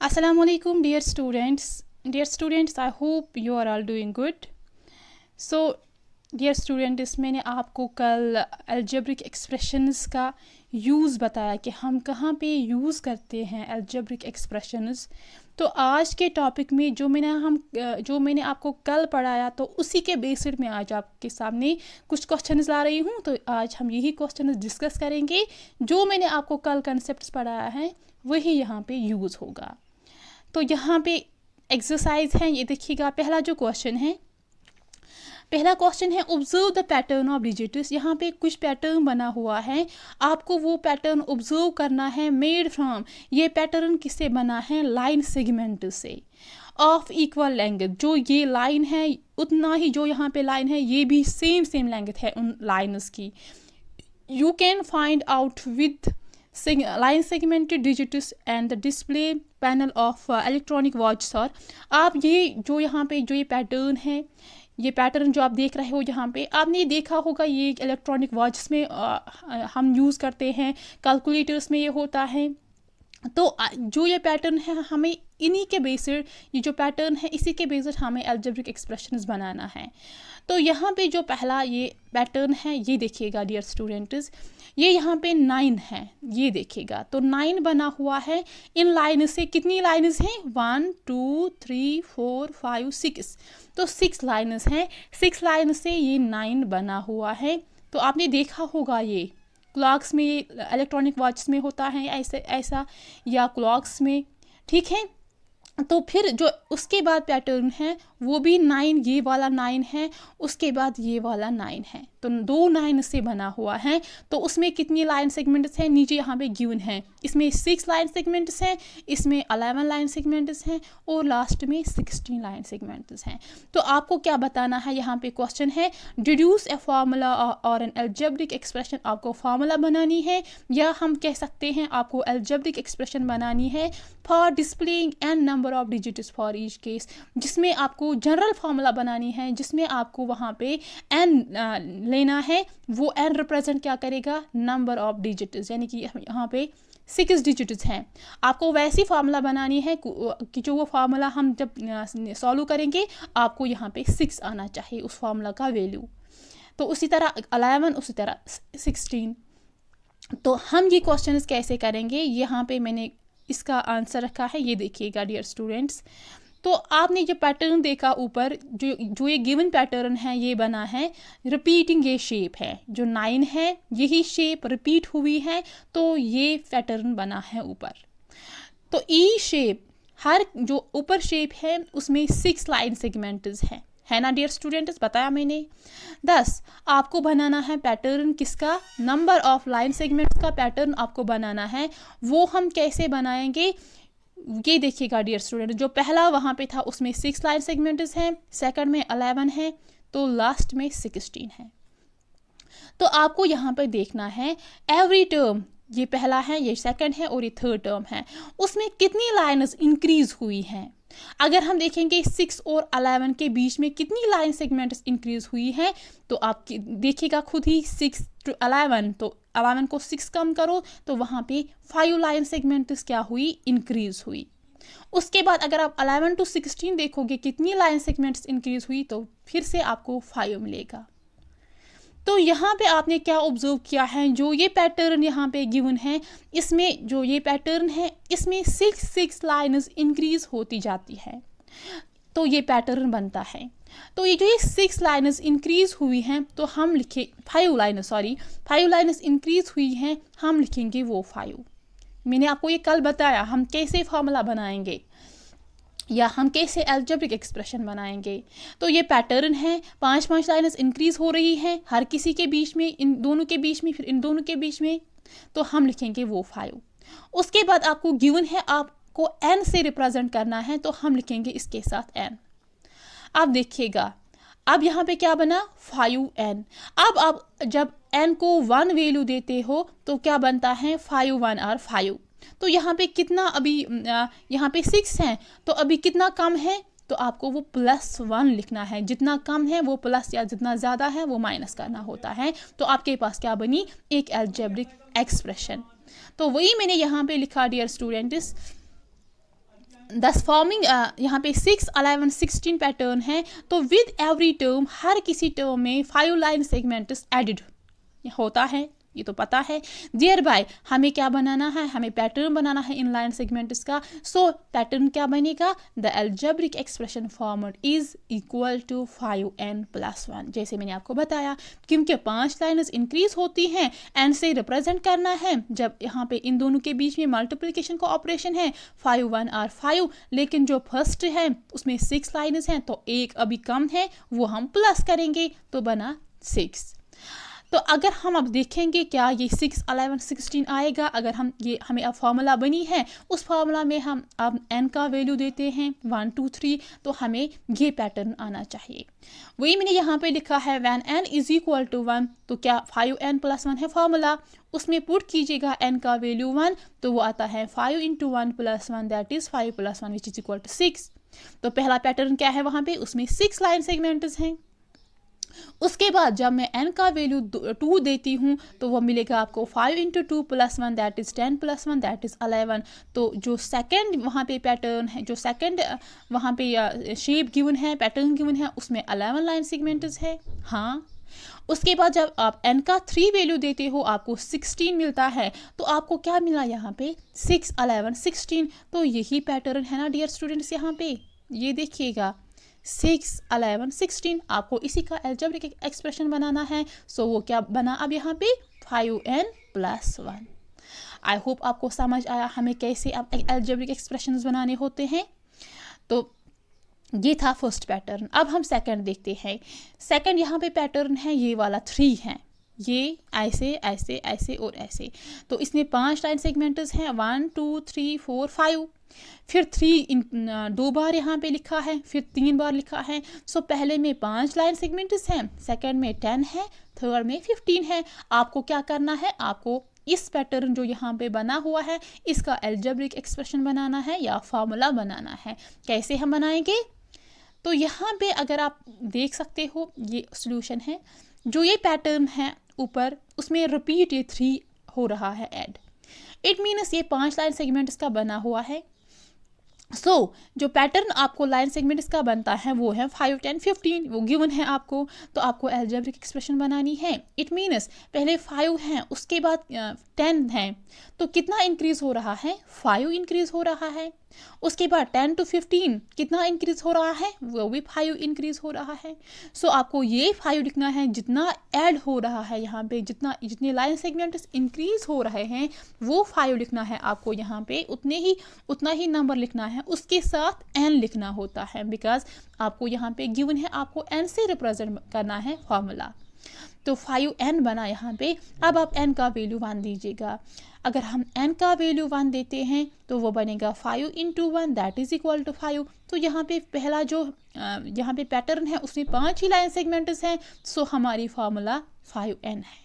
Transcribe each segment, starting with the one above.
Assalamualaikum dear students, I hope you are all doing good. So dear students, मैंने आपको कल algebraic expressions का use बताया कि हम कहाँ पे यूज़ करते हैं अलजेब्रिक एक्सप्रेशंस। तो आज के टॉपिक में जो मैंने आपको कल पढ़ाया, तो उसी के बेसिस में आज आपके सामने कुछ क्वेश्चंस ला रही हूँ। तो आज हम यही क्वेश्चंस डिस्कस करेंगे। जो मैंने आपको कल कंसेप्ट्स पढ़ाया है वही यहाँ पे यूज़ होगा। तो यहाँ पे एक्सरसाइज है, ये देखिएगा। पहला क्वेश्चन है observe the pattern of digits. यहाँ पे कुछ पैटर्न बना हुआ है, आपको वो पैटर्न ऑब्जर्व करना है। मेड फ्रॉम, ये पैटर्न किससे बना है? लाइन सेगमेंट से ऑफ इक्वल लेंथ। जो ये लाइन है उतना ही जो यहाँ पे लाइन है ये भी सेम लेंथ है उन लाइन्स की। You can find out with line segmented digits and the display panel of electronic watches। और आप ये पैटर्न है, ये पैटर्न जो आप देख रहे हो यहाँ पे, आपने देखा होगा ये इलेक्ट्रॉनिक वॉचेस में हम यूज़ करते हैं, कैलकुलेटर्स में ये होता है। तो जो ये पैटर्न है हमें इन्हीं के बेसिस, ये जो पैटर्न है इसी के बेसिस हमें अलजेब्रिक एक्सप्रेशंस बनाना है। तो यहाँ पे जो पहला ये पैटर्न है ये देखिएगा डियर स्टूडेंट्स, ये यहाँ पे 9 है, ये देखिएगा। तो 9 बना हुआ है। इन लाइन से कितनी लाइन्स हैं? 1 2 3 4 5 6। तो 6 लाइन्स हैं। 6 लाइन से ये 9 बना हुआ है। तो आपने देखा होगा ये क्लॉक्स में, इलेक्ट्रॉनिक वॉचेस में होता है ऐसा या क्लॉक्स में, ठीक है। तो फिर जो उसके बाद पैटर्न है वो भी 9, ये वाला 9 है, उसके बाद ये वाला 9 है। तो 2 9 से बना हुआ है। तो उसमें कितनी लाइन सेगमेंट्स हैं? नीचे यहाँ पे गिवन है। इसमें 6 लाइन सेगमेंट्स हैं, इसमें 11 लाइन सेगमेंट्स हैं और लास्ट में 16 लाइन सेगमेंट्स हैं। तो आपको क्या बताना है? यहाँ पे क्वेश्चन है डिड्यूस ए फार्मूला और एन अलजेब्रिक एक्सप्रेशन। आपको फार्मूला बनानी है या हम कह सकते हैं आपको अलजेब्रिक एक्सप्रेशन बनानी है for displaying an number of digits for each case, जिसमें आपको जनरल फार्मूला बनानी है, जिसमें आपको वहाँ पे n लेना है। वो n रिप्रेजेंट क्या करेगा? नंबर ऑफ डिजिट्स, यानी कि यहाँ पे 6 डिजिट्स हैं। आपको वैसी फार्मूला बनानी है कि जो वो फार्मूला हम जब सॉल्व करेंगे आपको यहाँ पे 6 आना चाहिए उस फार्मूला का वैल्यू। तो उसी तरह 11, उसी तरह 16। तो हम ये क्वेश्चंस कैसे करेंगे? यहाँ पे मैंने इसका आंसर रखा है, ये देखिएगा डियर स्टूडेंट्स। तो आपने जो पैटर्न देखा ऊपर, जो ये गिवन पैटर्न है ये बना है रिपीटिंग, ये शेप है जो 9 है, यही शेप रिपीट हुई है। तो ये पैटर्न बना है ऊपर। तो ई शेप, हर जो ऊपर शेप है उसमें 6 लाइन सेगमेंट्स है ना डियर स्टूडेंट्स, बताया मैंने। 10 आपको बनाना है पैटर्न किसका? नंबर ऑफ लाइन सेगमेंट्स का पैटर्न आपको बनाना है। वो हम कैसे बनाएंगे? ये देखिएगा डियर स्टूडेंट, जो पहला वहाँ पे था उसमें 6 लाइन सेगमेंट्स हैं, सेकंड में 11 है, तो लास्ट में 16 है। तो आपको यहाँ पे देखना है एवरी टर्म, ये पहला है, ये सेकंड है और ये थर्ड टर्म है, उसमें कितनी लाइन्स इंक्रीज हुई हैं। अगर हम देखेंगे 6 और 11 के बीच में कितनी लाइन सेगमेंट्स इंक्रीज हुई है, तो आप देखिएगा खुद ही 6 to 11, तो 11 को 6 कम करो तो वहाँ पे 5 लाइन सेगमेंट्स क्या हुई? इंक्रीज हुई। उसके बाद अगर आप 11 to 16 देखोगे कितनी लाइन सेगमेंट्स इंक्रीज हुई, तो फिर से आपको 5 मिलेगा। तो यहाँ पे आपने क्या ऑब्जर्व किया है? जो ये पैटर्न यहाँ पे गिवन है, इसमें जो ये पैटर्न है इसमें 6 लाइन्स इंक्रीज होती जाती है, तो ये पैटर्न बनता है। तो ये जो ये 6 लाइन्स इंक्रीज हुई हैं, तो हम लिखे 5 लाइन्स इंक्रीज हुई हैं, हम लिखेंगे वो 5। मैंने आपको ये कल बताया हम कैसे फार्मूला बनाएंगे या हम कैसे अलजेब्रिक एक्सप्रेशन बनाएंगे। तो ये पैटर्न है, 5 लाइन्स इंक्रीज हो रही हैं हर किसी के बीच में, इन दोनों के बीच में, फिर इन दोनों के बीच में, तो हम लिखेंगे वो 5। उसके बाद आपको गिवन है आपको n से रिप्रेजेंट करना है, तो हम लिखेंगे इसके साथ n। अब देखिएगा, अब यहाँ पे क्या बना? 5n। अब आप जब n को 1 वैल्यू देते हो तो क्या बनता है? 5 1 और 5। तो यहाँ पे कितना, अभी यहाँ पे 6 हैं, तो अभी कितना कम है? तो आपको वो +1 लिखना है। जितना कम है वो प्लस, या जितना ज़्यादा है वो माइनस करना होता है। तो आपके पास क्या बनी? एक अलजेब्रिक एक्सप्रेशन। तो वही मैंने यहाँ पे लिखा डियर स्टूडेंट्स, दस फॉर्मिंग यहाँ पे 6, 11, 16 पैटर्न है। तो विद एवरी टर्म, हर किसी टर्म में 5 लाइन सेगमेंट्स एडिड होता है, ये तो पता है। देयर बाय हमें क्या बनाना है, हमें पैटर्न बनाना है इन लाइन सेगमेंट्स का। सो पैटर्न क्या बनेगा, the algebraic expression format is equal to 5n+1, जैसे मैंने आपको बताया, क्योंकि 5 लाइन्स इंक्रीज होती हैं, n से रिप्रेजेंट करना है। जब यहाँ पे इन दोनों के बीच में मल्टीप्लिकेशन का ऑपरेशन है, 5 1 और 5, लेकिन जो फर्स्ट है उसमें 6 लाइन्स हैं, तो एक अभी कम है, वो हम प्लस करेंगे तो बना 6। तो अगर हम अब देखेंगे क्या ये 6, 11, 16 आएगा, अगर हम ये हमें अब फार्मूला बनी है, उस फार्मूला में हम अब n का वैल्यू देते हैं 1 2 3, तो हमें ये पैटर्न आना चाहिए। वही मैंने यहाँ पे लिखा है when n is equal to 1, तो क्या 5n+1 है फार्मूला, उसमें पुट कीजिएगा n का वैल्यू 1, तो वो आता है 5 × 1+1, that is 5+1 which is equal to 6। तो पहला पैटर्न क्या है वहाँ पे, उसमें 6 लाइन सेगमेंट्स हैं। उसके बाद जब मैं n का वैल्यू 2 देती हूँ, तो वो मिलेगा आपको 5 × 2+1, दैट इज 10+1, दैट इज 11। तो जो सेकंड वहाँ पे पैटर्न है, जो सेकंड वहाँ पे शेप गिवन है, पैटर्न गिवन है, उसमें 11 लाइन सेगमेंट्स है। हाँ, उसके बाद जब आप n का 3 वैल्यू देते हो, आपको 16 मिलता है। तो आपको क्या मिला यहाँ पे, 6, 11, 16। तो यही पैटर्न है ना डियर स्टूडेंट्स, यहाँ पे ये देखिएगा 6, 11, 16, आपको इसी का एल्जेब्रिक एक्सप्रेशन बनाना है। सो वो क्या बना अब यहाँ पे 5n+1। आई होप आपको समझ आया हमें कैसे अब एल्जेब्रिक एक्सप्रेशंस बनाने होते हैं। तो ये था फर्स्ट पैटर्न। अब हम सेकंड देखते हैं। सेकंड यहाँ पे पैटर्न है ये वाला 3 है, ये ऐसे ऐसे ऐसे और ऐसे। तो इसमें 5 लाइन सेगमेंट्स हैं, 1 2 3 4 5। फिर 3 2 बार यहाँ पे लिखा है, फिर 3 बार लिखा है। सो पहले में 5 लाइन सेगमेंट्स हैं, सेकंड में 10 है, थर्ड में 15 है। आपको क्या करना है, आपको इस पैटर्न जो यहाँ पे बना हुआ है, इसका एल्जेब्रिक एक्सप्रेशन बनाना है या फार्मूला बनाना है। कैसे हम बनाएंगे, तो यहाँ पे अगर आप देख सकते हो ये सॉल्यूशन है। जो ये पैटर्न है ऊपर, उसमें रिपीट ये 3 हो रहा है ऐड, इट मीन्स ये 5 लाइन सेगमेंट्स का बना हुआ है। सो जो पैटर्न आपको लाइन सेगमेंट्स का बनता है वो है 5, 10, 15, वो गिवन है आपको। तो आपको एल्जेब्रिक एक्सप्रेशन बनानी है। इट मीन्स पहले 5 हैं, उसके बाद 10 है, तो कितना इंक्रीज हो रहा है, 5 इंक्रीज हो रहा है। उसके बाद 10 to 15 कितना इंक्रीज हो रहा है, वो भी 5 इंक्रीज हो रहा है। सो आपको ये 5 लिखना है, जितना ऐड हो रहा है यहाँ पे, जितने लाइन सेगमेंट्स इंक्रीज हो रहे हैं वो 5 लिखना है आपको यहाँ पे, उतना ही नंबर लिखना है, उसके साथ n लिखना होता है, बिकॉज आपको यहाँ पे गिवन है, आपको n से रिप्रेजेंट करना है फॉर्मूला। तो 5n बना यहाँ पे। अब आप n का वैल्यू 1 दीजिएगा। अगर हम n का वैल्यू 1 देते हैं तो वो बनेगा 5 × 1, दैट इज इक्वल टू 5। तो यहाँ पे पहला जो यहाँ पे पैटर्न है उसमें 5 ही लाइन सेगमेंट्स हैं। सो हमारी फार्मूला 5n है।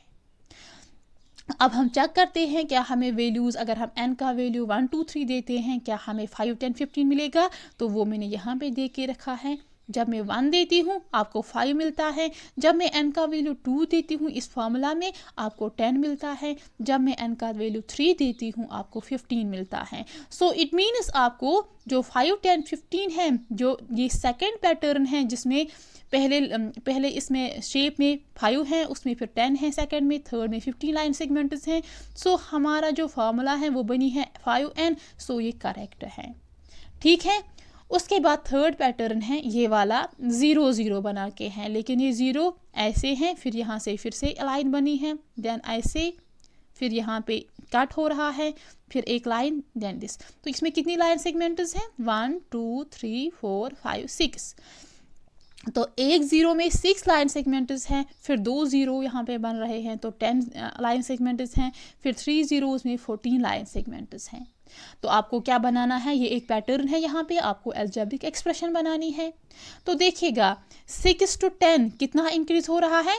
अब हम चेक करते हैं क्या हमें वैल्यूज़, अगर हम n का वैल्यू 1 2 3 देते हैं, क्या हमें 5 10 15 मिलेगा। तो वो मैंने यहाँ पे दे के रखा है। जब मैं 1 देती हूँ आपको 5 मिलता है। जब मैं n का वैल्यू 2 देती हूँ इस फार्मूला में, आपको 10 मिलता है। जब मैं n का वैल्यू 3 देती हूँ आपको 15 मिलता है। सो इट मीन्स आपको जो 5 10 15 है, जो ये सेकेंड पैटर्न है जिसमें पहले इसमें शेप में 5 है, उसमें फिर 10 है सेकंड में, थर्ड में 15 लाइन सेगमेंट्स हैं। सो हमारा जो फार्मूला है वो बनी है 5n। सो ये करेक्ट है, ठीक है। उसके बाद थर्ड पैटर्न है ये वाला 0 0 बना के हैं, लेकिन ये 0 ऐसे हैं, फिर यहाँ से फिर से लाइन बनी है, देन ऐसे, फिर यहाँ पे कट हो रहा है, फिर एक लाइन, देन दिस। तो इसमें कितनी लाइन सेगमेंट्स हैं, 1 2 3 4 5 6। तो एक 0 में 6 लाइन सेगमेंट्स हैं, फिर 2 0 यहाँ पे बन रहे हैं, तो 10 लाइन सेगमेंट्स हैं, फिर 3 zeros में 14 लाइन सेगमेंट्स हैं। तो आपको क्या बनाना है, ये एक पैटर्न है, यहाँ पे आपको एल्जेब्रिक एक्सप्रेशन बनानी है। तो देखिएगा 6 to 10 कितना इंक्रीज हो रहा है,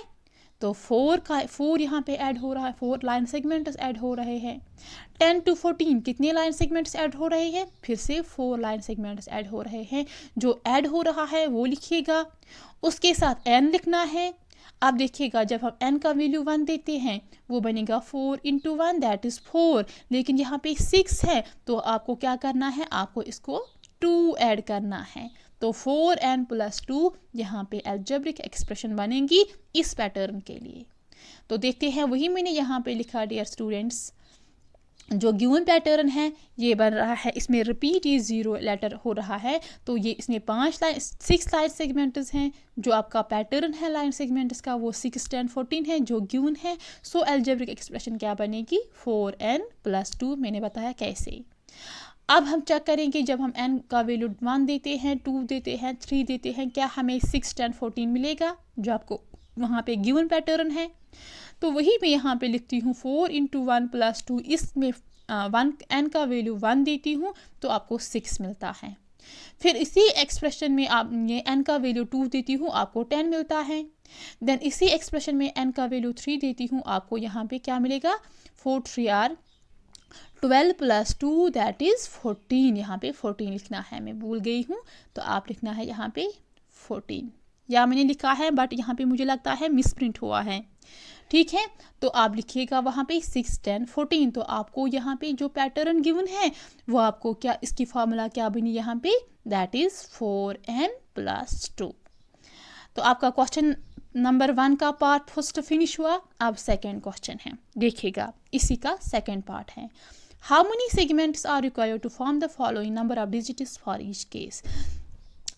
तो 4 यहाँ पे ऐड हो रहा है, 4 लाइन सेगमेंट्स ऐड हो रहे हैं। 10 to 14 कितने लाइन सेगमेंट्स ऐड हो रहे हैं, फिर से 4 लाइन सेगमेंट्स ऐड हो रहे हैं। जो ऐड हो रहा है वो लिखिएगा, उसके साथ n लिखना है। अब देखिएगा जब हम n का वैल्यू 1 देते हैं वो बनेगा 4 × 1, दैट इज 4। लेकिन यहाँ पे 6 है, तो आपको क्या करना है, आपको इसको 2 ऐड करना है। तो 4n + 2 यहाँ पे अलजेब्रिक एक्सप्रेशन बनेगी इस पैटर्न के लिए। तो देखते हैं, वही मैंने यहाँ पे लिखा डियर स्टूडेंट्स, जो गिवन पैटर्न है ये बन रहा है, इसमें रिपीट इज 0 लेटर हो रहा है। तो ये इसमें 6 लाइन सेगमेंट्स हैं। जो आपका पैटर्न है लाइन सेगमेंट्स का वो 6, 10, 14 है जो गिवन है। सो अलजेब्रिक एक्सप्रेशन क्या बनेगी, 4n + 2। मैंने बताया कैसे। अब हम चेक करेंगे, जब हम n का वैल्यू 1 देते हैं, 2 देते हैं, 3 देते हैं, क्या हमें 6, 10, 14 मिलेगा जो आपको वहाँ पे गिवन पैटर्न है। तो वही मैं यहाँ पे लिखती हूँ 4 × 1 + 2। इसमें n का वैल्यू 1 देती हूँ तो आपको 6 मिलता है। फिर इसी एक्सप्रेशन में आप ये n का वैल्यू 2 देती हूँ, आपको 10 मिलता है। देन इसी एक्सप्रेशन में n का वैल्यू 3 देती हूँ, आपको यहाँ पे क्या मिलेगा, 4 3 आर 12 + 2 दैट इज़ 14। यहाँ पे 14 लिखना है, मैं भूल गई हूँ, तो आप लिखना है यहाँ पे 14। या मैंने लिखा है बट यहाँ पे मुझे लगता है मिसप्रिंट हुआ है, ठीक है। तो आप लिखिएगा वहाँ पे 6, 10, 14। तो आपको यहाँ पे जो पैटर्न गिवन है वो आपको क्या, इसकी फार्मूला क्या बनी यहाँ पे, दैट इज़ 4n + 2। तो आपका क्वेश्चन नंबर 1 का पार्ट फर्स्ट फिनिश हुआ। अब सेकेंड क्वेश्चन है, देखिएगा इसी का सेकेंड पार्ट है। How many segments are required to form the following number of digits for each case.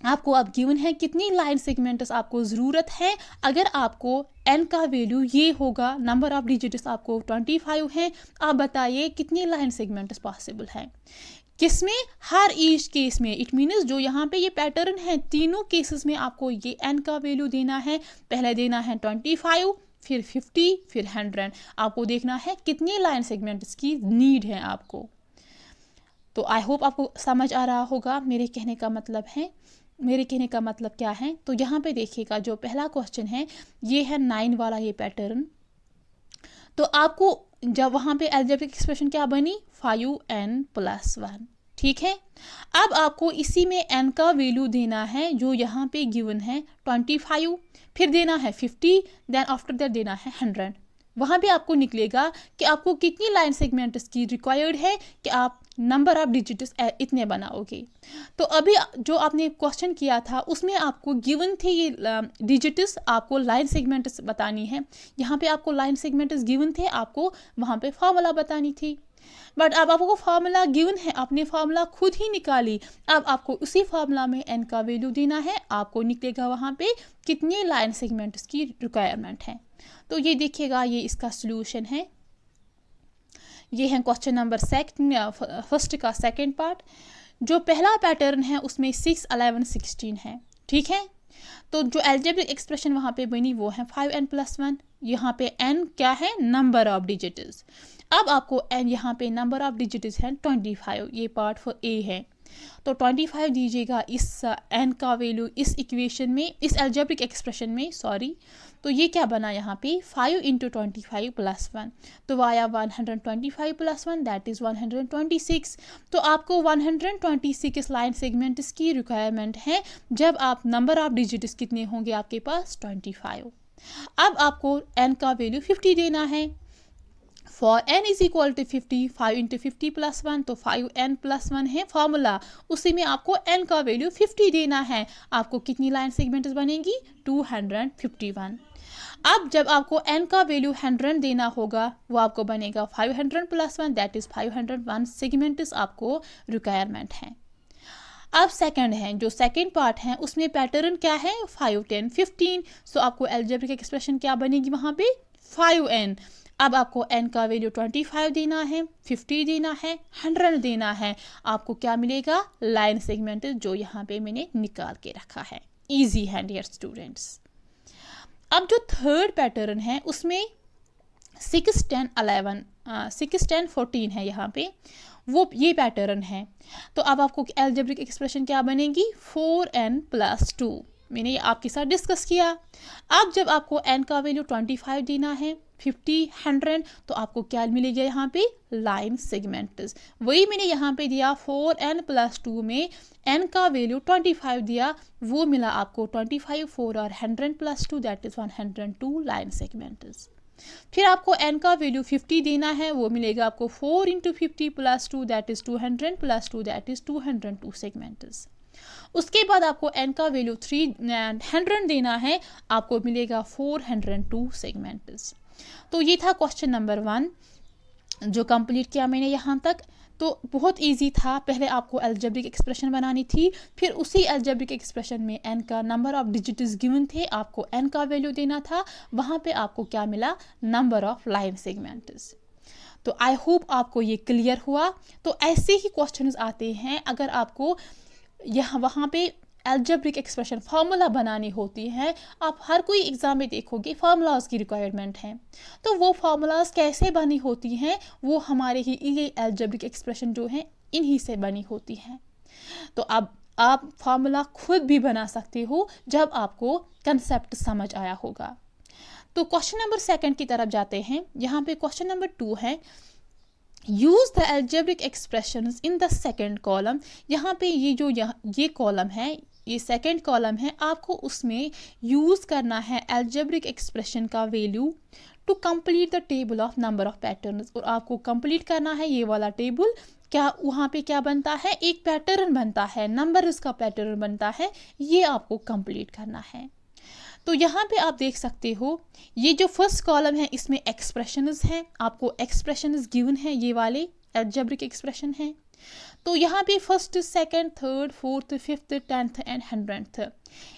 आपको अब गिवन है कितनी लाइन सेगमेंट्स आपको ज़रूरत है। अगर आपको n का वैल्यू ये होगा, नंबर ऑफ डिजिट्स आपको 25 है, आप बताइए कितनी लाइन सेगमेंट्स पॉसिबल है किसमें, हर ईच केस में। इट मीन्स जो यहाँ पे ये पैटर्न है तीनों केसेस में आपको ये n का वैल्यू देना है। पहले देना है 25, फिर 50, फिर 100। आपको देखना है कितनी लाइन सेगमेंट्स की नीड है आपको। तो आई होप आपको समझ आ रहा होगा मेरे कहने का मतलब क्या है। तो यहाँ पे देखिएगा, जो पहला क्वेश्चन है ये है 9 वाला ये पैटर्न। तो आपको जब वहाँ पे अलजेब्रिक एक्सप्रेशन क्या बनी, 5n + 1, ठीक है। अब आपको इसी में n का वैल्यू देना है जो यहाँ पे गिवन है 25, फिर देना है 50, देन आफ्टर दैट देना है 100। वहाँ पे आपको निकलेगा कि आपको कितनी लाइन सेगमेंट्स की रिक्वायर्ड है कि आप नंबर ऑफ डिजिट्स इतने बनाओगे। तो अभी जो आपने क्वेश्चन किया था उसमें आपको गिवन थे ये डिजिट्स, आपको लाइन सेगमेंट्स बतानी है। यहाँ पे आपको लाइन सेगमेंट्स गिवन थे, आपको वहाँ पे फार्मूला बतानी थी। बट अब आपको फार्मूला गिवन है, आपने फार्मूला खुद ही निकाली। अब आपको उसी फार्मूला में n का वैल्यू देना है, आपको निकलेगा वहाँ पे कितनी लाइन सेगमेंट्स की रिक्वायरमेंट है। तो ये देखिएगा, ये इसका सॉल्यूशन है। ये है क्वेश्चन नंबर फर्स्ट का सेकंड पार्ट। जो पहला पैटर्न है उसमें 6, 11, 16 है, ठीक है। तो जो अलजेब्रिक एक्सप्रेशन वहाँ पे बनी वो है 5n + 1। यहाँ पे n क्या है, नंबर ऑफ डिजिट्स। अब आपको n यहाँ पे नंबर ऑफ डिजिट्स है 25, ये पार्ट फॉर ए है। तो 25 दीजिएगा इस n का वैल्यू इस इक्वेशन में, इस अलजेब्रिक एक्सप्रेशन में, सॉरी। तो ये क्या बना यहाँ पे, 5 × 25 + 1। तो आया 125 + 1 दैट इज़ 126। तो आपको 126 लाइन सेगमेंट्स की रिक्वायरमेंट है जब आप नंबर ऑफ डिजिट्स कितने होंगे आपके पास, 25। अब आपको n का वैल्यू 50 देना है। फॉर n = 50, 5 × 50 + 1, तो 5n + 1 है फॉर्मूला, उसी में आपको n का वैल्यू 50 देना है। आपको कितनी लाइन सेगमेंट्स बनेगी, 251। अब जब आपको n का वैल्यू 100 देना होगा, वो आपको बनेगा 500 + 1 दैट इज़ 501 सेगमेंट्स आपको रिक्वायरमेंट है। अब सेकंड है, जो सेकंड पार्ट है उसमें पैटर्न क्या है, 5, 10, 15। सो आपको अलजेब्रिक एक्सप्रेशन क्या बनेगी वहाँ पे, 5n। अब आपको n का वैल्यू 25 देना है, 50 देना है, 100 देना है। आपको क्या मिलेगा, लाइन सेगमेंट जो यहाँ पे मैंने निकाल के रखा है। इजी है डियर स्टूडेंट्स। अब जो थर्ड पैटर्न है उसमें 6, 10, 11, 6, 10, 14 है यहाँ पे, वो ये पैटर्न है। तो अब आपको अलजेब्रिक एक्सप्रेशन क्या बनेगी, 4n + 2। मैंने ये आपके साथ डिस्कस किया। अब जब आपको n का वैल्यू 25 देना है, 50, 100, तो आपको क्या मिलेगा यहाँ पे, लाइन सेगमेंट्स। वही मैंने यहाँ पे दिया 4n + 2 में n का वैल्यू 25 दिया, वो मिला आपको 25, 4 और 100 + 2 दैट इज़ 102 लाइन सेगमेंट्स। फिर आपको n का वैल्यू 50 देना है, वो मिलेगा आपको 4 into 50 plus 2 that is 200 plus 2 that is 202 segments. उसके बाद आपको n का वैल्यू 300 देना है, आपको मिलेगा 402 सेगमेंट्स। तो ये था क्वेश्चन नंबर 1 जो कंप्लीट किया मैंने यहाँ तक। तो बहुत इजी था, पहले आपको अलजेब्रिक एक्सप्रेशन बनानी थी, फिर उसी अलजेब्रिक एक्सप्रेशन में n का नंबर ऑफ डिजिट्स गिवन थे, आपको n का वैल्यू देना था, वहाँ पे आपको क्या मिला, नंबर ऑफ लाइन सेगमेंट्स। तो आई होप आपको ये क्लियर हुआ। तो ऐसे ही क्वेश्चंस आते हैं अगर आपको यहाँ वहाँ पे अलजेब्रिक एक्सप्रेशन फार्मूला बनानी होती है। आप हर कोई एग्ज़ाम में देखोगे फार्मूलाज की रिक्वायरमेंट है, तो वो फार्मूलाज कैसे बनी होती हैं, वो हमारे ही ये अलजेब्रिक एक्सप्रेशन जो है इन्हीं से बनी होती हैं। तो अब आप फार्मूला खुद भी बना सकते हो जब आपको कंसेप्ट समझ आया होगा। तो क्वेश्चन नंबर 2 की तरफ जाते हैं। यहाँ पे क्वेश्चन नंबर 2 है, use the algebraic expressions in the second column. यहाँ पे ये कॉलम है, ये सेकेंड कॉलम है, आपको उसमें यूज करना है अलजेब्रिक एक्सप्रेशन का value to complete the table of number of patterns. और आपको कंप्लीट करना है ये वाला टेबल। क्या वहाँ पे क्या बनता है, एक पैटर्न बनता है, नंबर उसका पैटर्न बनता है, ये आपको कंप्लीट करना है। तो यहाँ पे आप देख सकते हो ये जो फर्स्ट कॉलम है इसमें एक्सप्रेशंस हैं, आपको एक्सप्रेशंस गिवन है, ये वाले अलजेब्रिक एक्सप्रेशन हैं। तो यहाँ पे first, second, third, fourth, fifth, 10th and 100th।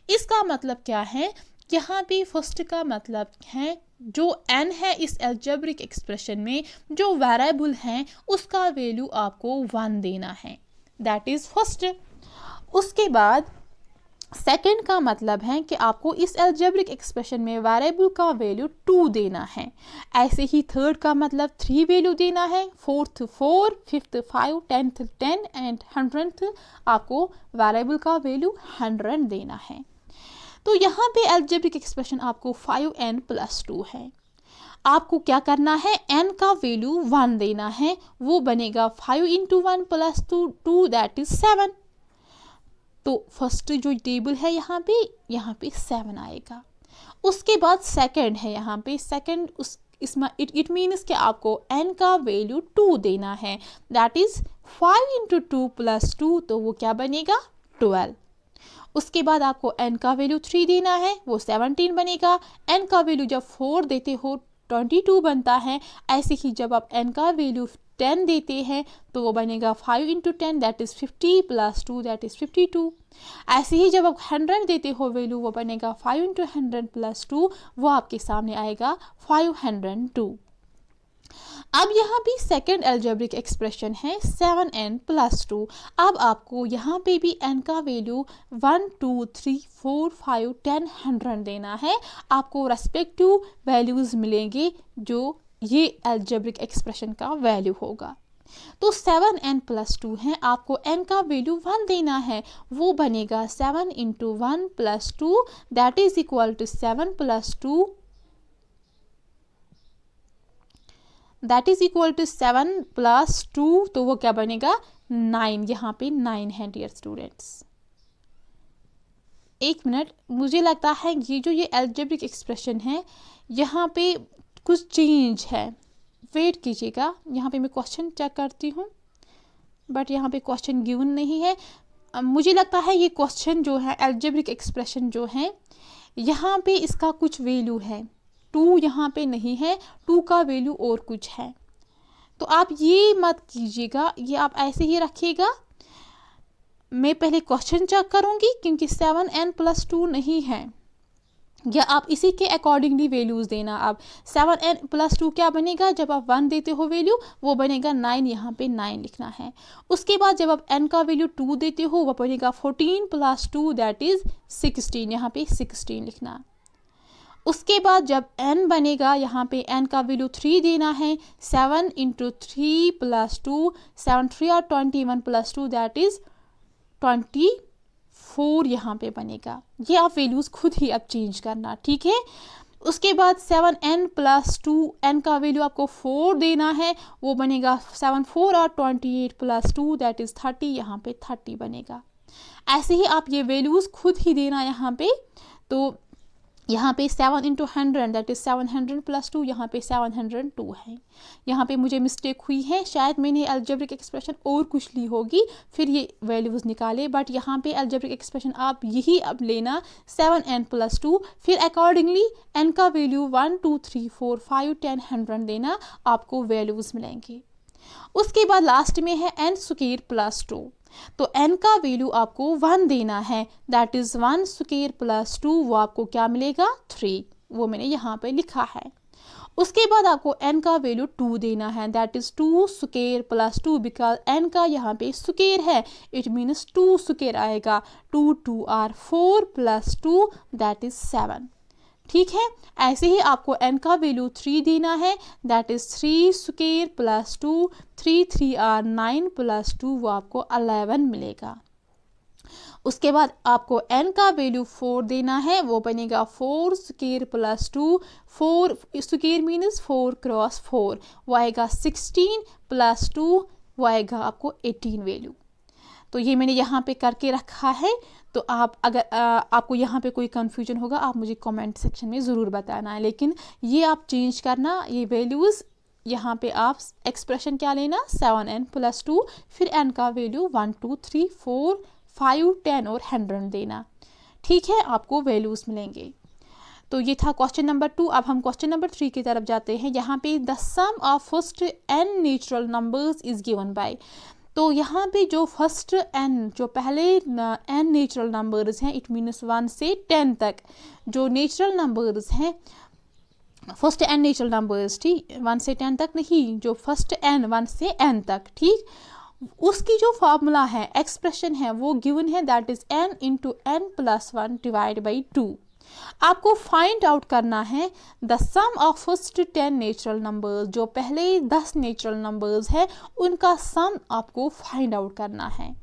इसका मतलब क्या है, यहाँ पे फर्स्ट का मतलब है जो n है इस अलजेब्रिक एक्सप्रेशन में, जो वेरिएबल है उसका वैल्यू आपको 1 देना है, दैट इज फर्स्ट। उसके बाद सेकंड का मतलब है कि आपको इस अलजेब्रिक एक्सप्रेशन में वेरिएबल का वैल्यू 2 देना है। ऐसे ही थर्ड का मतलब 3 वैल्यू देना है, fourth 4, fifth 5, 10th 10 and 100th आपको वेरिएबल का वैल्यू 100 देना है। तो यहाँ पे अलजेब्रिक एक्सप्रेशन आपको 5n + 2 है। आपको क्या करना है, n का वैल्यू 1 देना है, वो बनेगा 5 × 1 + 2 दैट इज 7। तो फर्स्ट जो टेबल है यहाँ पे 7 आएगा। उसके बाद सेकंड है, यहाँ पे सेकंड इसमें इट मीन्स कि आपको n का वैल्यू 2 देना है, दैट इज 5 × 2 + 2, तो वो क्या बनेगा 12। उसके बाद आपको n का वैल्यू 3 देना है, वो 17 बनेगा। n का वैल्यू जब 4 देते हो 22 बनता है। ऐसे ही जब आप n का वैल्यू 10 देते हैं तो वो बनेगा 5 × 10 दैट इज़ 50 + 2 दैट इज़ 52। ऐसे ही जब आप 100 देते हो वैल्यू, वो बनेगा 5 × 100 + 2, वो आपके सामने आएगा 502। अब यहाँ भी सेकेंड अलजेब्रिक एक्सप्रेशन है 7n + 2। अब आपको यहाँ पे भी n का वैल्यू 1, 2, 3, 4, 5, 10, 100 देना है। आपको रेस्पेक्टिव वैल्यूज़ मिलेंगे जो ये अलजेब्रिक एक्सप्रेशन का वैल्यू होगा। तो 7n + 2 है, आपको n का वैल्यू 1 देना है, वो बनेगा 7 × 1 + 2 that is equal to 7 + 2 that is equal to 7 + 2, तो वो क्या बनेगा 9। यहाँ पे 9 है डियर स्टूडेंट्स। एक मिनट, मुझे लगता है ये अलजेब्रिक एक्सप्रेशन है यहाँ पे कुछ चेंज है, वेट कीजिएगा। यहाँ पे मैं क्वेश्चन चेक करती हूँ, बट यहाँ पे क्वेश्चन गिवन नहीं है। मुझे लगता है ये क्वेश्चन जो है अलजेब्रिक एक्सप्रेशन जो है यहाँ पे इसका कुछ वैल्यू है, 2 यहाँ पे नहीं है, 2 का वैल्यू और कुछ है। तो आप ये मत कीजिएगा, ये आप ऐसे ही रखिएगा। मैं पहले क्वेश्चन चेक करूँगी क्योंकि 7n + 2 नहीं है, या आप इसी के अकॉर्डिंगली वैल्यूज़ देना। अब 7n + 2 क्या बनेगा, जब आप 1 देते हो वैल्यू वो बनेगा 9, यहाँ पे 9 लिखना है। उसके बाद जब आप n का वैल्यू 2 देते हो वो बनेगा 14 + 2 दैट इज़ 16, यहाँ पे 16 लिखना। उसके बाद जब n बनेगा, यहाँ पे n का वैल्यू 3 देना है, 7 × 3 + 2, 7 3 और 21 + 2 दैट इज़ 24 यहाँ पे बनेगा। ये आप वैल्यूज़ खुद ही अब चेंज करना, ठीक है। उसके बाद 7n + 2, n का वैल्यू आपको 4 देना है, वो बनेगा 7 4 और 28 + 2 दैट इज़ 30, यहाँ पे 30 बनेगा। ऐसे ही आप ये वैल्यूज़ खुद ही देना यहाँ पे। तो यहाँ पे 7 इंटू 100 दैट इज़ 700 प्लस 2, यहाँ पे 702 है। यहाँ पे मुझे मिस्टेक हुई है, शायद मैंने अलजेब्रिक एक्सप्रेशन और कुछ ली होगी फिर ये वैल्यूज़ निकाले, बट यहाँ पे अलजेब्रिक एक्सप्रेशन आप यही अब लेना 7n प्लस 2, फिर अकॉर्डिंगली n का वैल्यू 1 2 3 4 5 10 100 देना, आपको वैल्यूज़ मिलेंगे। उसके बाद लास्ट में है n स्क्वायर प्लस 2, तो n का वैल्यू आपको 1 देना है, दैट इज़ 1 स्क्वायर प्लस 2, वो आपको क्या मिलेगा 3, वो मैंने यहाँ पे लिखा है। उसके बाद आपको n का वैल्यू 2 देना है, that is 2 square plus 2, because n का यहाँ पे स्क्वायर है, इट मीन्स 2 स्क्वायर आएगा, 2 2 आर 4 प्लस 2 दैट इज़ 7। ठीक है, ऐसे ही आपको n का वैल्यू 3 देना है, that is 3 square plus 2, 3 3 are 9 plus 2, वो आपको 11 मिलेगा। उसके बाद आपको n का वैल्यू 4 देना है, वो बनेगा 4 square plus 2, 4 square means 4 cross 4, वो आएगा 16 प्लस 2, वो आएगा आपको 18 वैल्यू। तो ये मैंने यहाँ पे करके रखा है, तो आप अगर आपको यहाँ पे कोई कन्फ्यूजन होगा आप मुझे कमेंट सेक्शन में ज़रूर बताना है, लेकिन ये आप चेंज करना, ये वैल्यूज़ यहाँ पे आप एक्सप्रेशन क्या लेना 7n प्लस 2, फिर n का वैल्यू 1 2 3 4 5 10 और 100 देना। ठीक है, आपको वैल्यूज़ मिलेंगे। तो ये था क्वेश्चन नंबर 2। अब हम क्वेश्चन नंबर 3 की तरफ जाते हैं। यहाँ पे the sum of first n natural numbers is given by, तो यहाँ पे जो फर्स्ट n, जो पहले n नेचुरल नंबर्स हैं, इट मीन्स 1 से 10 तक जो नेचुरल नंबर्स हैं, फर्स्ट n नेचुरल नंबर्स, ठीक 1 से 10 तक नहीं, जो फर्स्ट n 1 से n तक, ठीक, उसकी जो फार्मूला है, एक्सप्रेशन है, वो गिवन है, that is n into n plus 1 divide by 2। आपको फाइंड आउट करना है the sum of first 10 natural numbers, जो पहले 10 नेचुरल नंबर्स है उनका सम आपको फाइंड आउट करना है।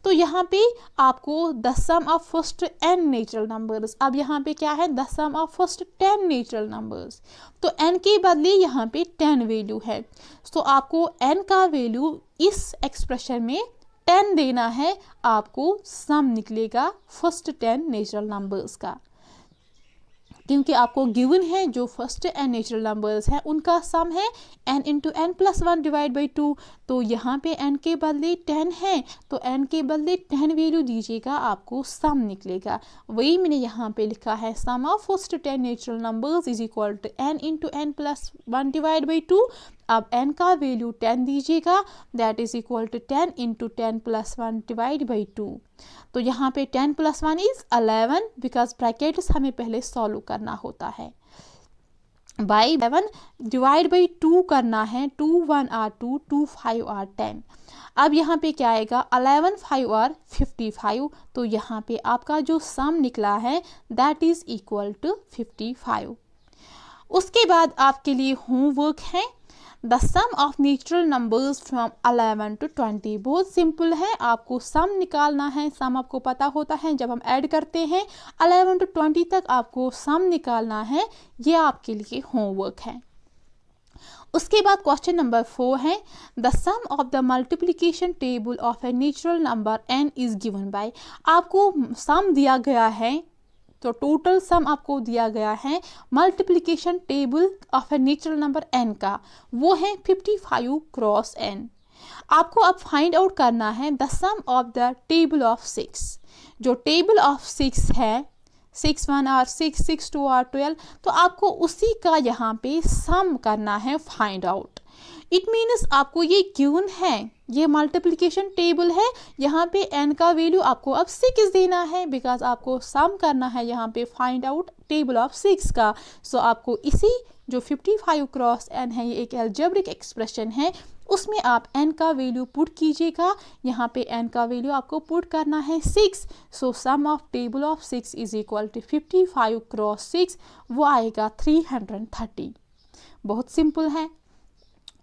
तो यहाँ पे आपको the sum of first n natural numbers, अब यहाँ पे क्या है the sum of first 10 natural numbers, तो n के बदले यहाँ पे 10 वैल्यू है, तो आपको n का वैल्यू इस एक्सप्रेशन में 10 देना है, आपको सम निकलेगा फर्स्ट 10 नेचुरल नंबर्स का, क्योंकि आपको गिवन है जो फर्स्ट n नेचुरल नंबर्स हैं उनका सम है n into n plus 1 divide by 2, तो यहाँ पे n के बदले 10 है, तो n के बदले 10 वैल्यू दीजिएगा, आपको सम निकलेगा। वही मैंने यहाँ पे लिखा है, sum of first 10 natural numbers is equal to n into n plus 1 divide by 2। अब n का वैल्यू 10 दीजिएगा, that is equal to 10 into 10 plus 1 divide by 2। तो यहाँ पे 10 प्लस 1 इज 11, बिकॉज ब्रैकेट्स हमें पहले सॉल्व करना होता है। बाई 11 डिवाइड बाई 2 करना है, 2 1 आर 2, 2 5 आर 10। अब यहाँ पे क्या आएगा 11 5 आर 55, तो यहाँ पे आपका जो सम निकला है दैट इज इक्वल टू 55। उसके बाद आपके लिए होमवर्क है the sum of natural numbers from 11 to 20। बहुत सिंपल है, आपको सम निकालना है, सम आपको पता होता है जब हम ऐड करते हैं 11 टू 20 तक आपको सम निकालना है, ये आपके लिए होमवर्क है। उसके बाद क्वेश्चन नंबर 4 है the sum of the multiplication table of a natural number n is given by, आपको सम दिया गया है, तो टोटल सम आपको दिया गया है multiplication table of a natural number n का, वो है 55 क्रॉस n। आपको अब फाइंड आउट करना है the sum of the table of 6, जो टेबल ऑफ 6 है 6 1 आर 6, 6 2 आर 12, तो आपको उसी का यहाँ पे सम करना है फाइंड आउट। इट मीन्स आपको ये गिवन है, ये मल्टीप्लिकेशन टेबल है, यहाँ पे n का वैल्यू आपको अब 6 देना है, बिकॉज आपको सम करना है यहाँ पे फाइंड आउट टेबल ऑफ 6 का। सो आपको इसी जो 55 क्रॉस n है, ये एक अलजेब्रिक एक्सप्रेशन है, उसमें आप n का वैल्यू पुट कीजिएगा, यहाँ पे n का वैल्यू आपको पुट करना है 6। So sum of table of 6 is equal to 55 cross 6, वो आएगा 330। बहुत सिंपल है।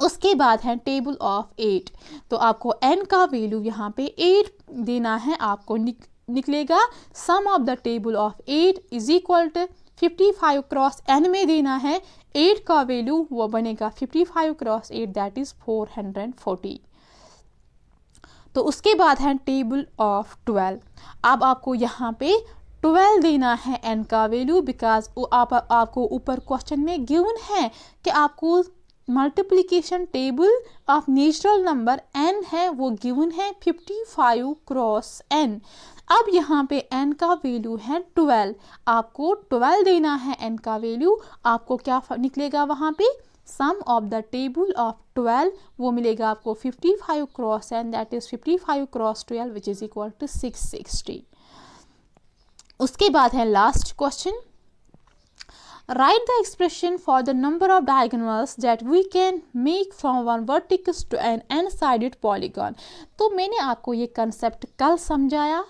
उसके बाद है टेबल ऑफ 8, तो आपको n का वैल्यू यहाँ पे 8 देना है, आपको निकलेगा sum of the table of 8 is equal to 55 cross n में देना है 8 का वैल्यू, वो बनेगा 55 क्रॉस 8 दैट इज 440। तो उसके बाद है टेबल ऑफ 12, अब आपको यहाँ पे 12 देना है n का वैल्यू, बिकॉज आपको ऊपर क्वेश्चन में गिवन है कि आपको multiplication table of natural number n है वो गिवन है 55 क्रॉस n। अब यहाँ पे n का वैल्यू है 12, आपको 12 देना है n का वैल्यू, आपको क्या निकलेगा वहाँ पे sum of the table of 12, वो मिलेगा आपको 55 cross n, that is 55 cross 12 which is equal to 660। उसके बाद है last question, write the expression for the number of diagonals that we can make from one vertex to an n-sided polygon। तो मैंने आपको ये कंसेप्ट कल समझाया,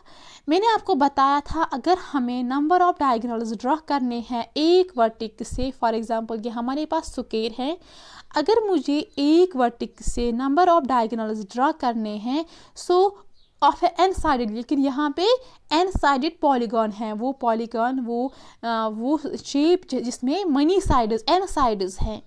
मैंने आपको बताया था अगर हमें नंबर ऑफ डायगोनल्स ड्रॉ करने हैं एक वर्टेक्स से, फॉर एग्जांपल ये हमारे पास स्क्वायर है, अगर मुझे एक वर्टेक्स से नंबर ऑफ डायगोनल्स ड्रॉ करने हैं सो ऑफ एन साइडेड, लेकिन यहाँ पे एन साइडेड पॉलीगॉन है, वो पॉलीगॉन वो शेप जिसमें मनी साइड्स एन साइड्स हैं,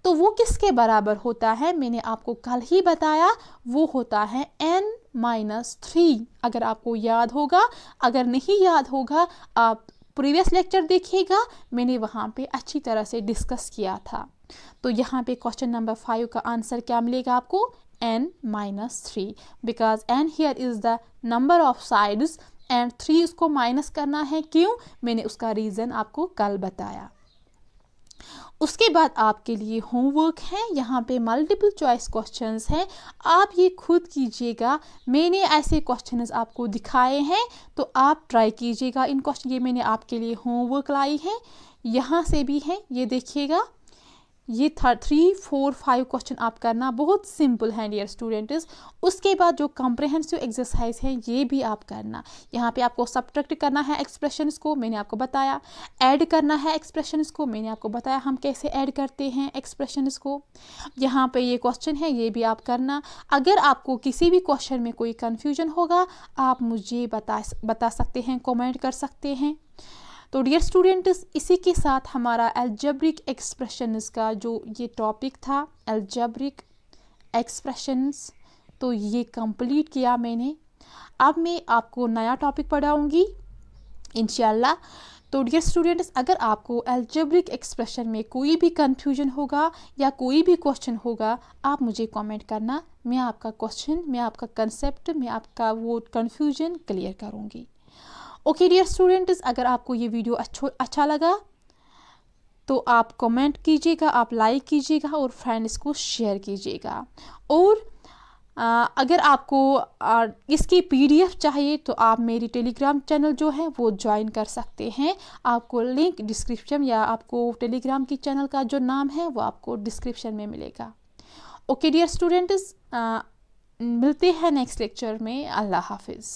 तो वो किसके बराबर होता है, मैंने आपको कल ही बताया, वो होता है n-3। अगर आपको याद होगा, अगर नहीं याद होगा आप प्रीवियस लेक्चर देखिएगा, मैंने वहाँ पे अच्छी तरह से डिस्कस किया था। तो यहाँ पे क्वेश्चन नंबर 5 का आंसर क्या मिलेगा आपको, n-3, because n here is the number of sides and 3 उसको माइनस करना है, क्यों, मैंने उसका रीज़न आपको कल बताया। उसके बाद आपके लिए होमवर्क है, यहाँ पे मल्टीपल चॉइस क्वेश्चंस हैं, आप ये खुद कीजिएगा, मैंने ऐसे क्वेश्चंस आपको दिखाए हैं तो आप ट्राई कीजिएगा इन क्वेश्चन, ये मैंने आपके लिए होमवर्क लाई है, यहाँ से भी है, ये देखिएगा, ये 3, 4, 5 क्वेश्चन आप करना, बहुत सिंपल हैं डियर स्टूडेंट्स। उसके बाद जो कॉम्प्रहेंसिव एक्सरसाइज है ये भी आप करना, यहाँ पे आपको सब्ट्रैक्ट करना है एक्सप्रेशंस को, मैंने आपको बताया, ऐड करना है एक्सप्रेशंस को, मैंने आपको बताया हम कैसे ऐड करते हैं एक्सप्रेशंस को। यहाँ पे ये क्वेश्चन है ये भी आप करना, अगर आपको किसी भी क्वेश्चन में कोई कन्फ्यूजन होगा आप मुझे बता सकते हैं, कॉमेंट कर सकते हैं। तो डियर स्टूडेंट्स इसी के साथ हमारा अलजेब्रिक एक्सप्रेशंस का जो ये टॉपिक था अलजेब्रिक एक्सप्रेशंस, तो ये कंप्लीट किया मैंने। अब मैं आपको नया टॉपिक पढ़ाऊंगी इंशाल्लाह। तो डियर स्टूडेंट्स अगर आपको अलजेब्रिक एक्सप्रेशन में कोई भी कंफ्यूजन होगा या कोई भी क्वेश्चन होगा आप मुझे कमेंट करना, मैं आपका क्वेश्चन, मैं आपका कंसेप्ट, मैं आपका वो कंफ्यूजन क्लियर करूँगी। ओके डियर स्टूडेंट्स, अगर आपको ये वीडियो अच्छा लगा तो आप कमेंट कीजिएगा, आप लाइक कीजिएगा और फ्रेंड्स को शेयर कीजिएगा। और अगर आपको इसकी PDF चाहिए तो आप मेरी टेलीग्राम चैनल जो है वो ज्वाइन कर सकते हैं, आपको लिंक डिस्क्रिप्शन या आपको टेलीग्राम की चैनल का जो नाम है वो आपको डिस्क्रिप्शन में मिलेगा। ओके डियर स्टूडेंट्स, मिलते हैं नेक्स्ट लेक्चर में, अल्लाह हाफिज़।